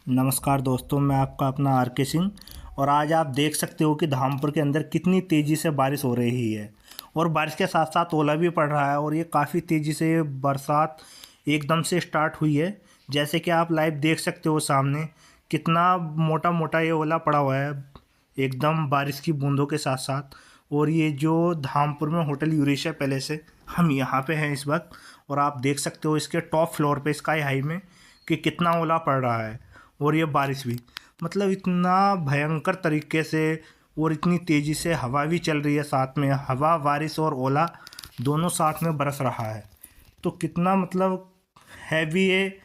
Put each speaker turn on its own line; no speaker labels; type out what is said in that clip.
नमस्कार दोस्तों, मैं आपका अपना आर के सिंह। और आज आप देख सकते हो कि धामपुर के अंदर कितनी तेज़ी से बारिश हो रही है और बारिश के साथ साथ ओला भी पड़ रहा है। और ये काफ़ी तेज़ी से बरसात एकदम से स्टार्ट हुई है। जैसे कि आप लाइव देख सकते हो सामने कितना मोटा मोटा ये ओला पड़ा हुआ है एकदम बारिश की बूंदों के साथ साथ। और ये जो धामपुर में होटल यूरेशिया पैलेस है, हम यहाँ पे हैं इस वक्त। और आप देख सकते हो इसके टॉप फ्लोर पे स्काई हाई में कि कितना ओला पड़ रहा है और ये बारिश भी मतलब इतना भयंकर तरीके से और इतनी तेज़ी से हवा भी चल रही है। साथ में हवा, बारिश और ओला दोनों साथ में बरस रहा है। तो कितना मतलब हैवी है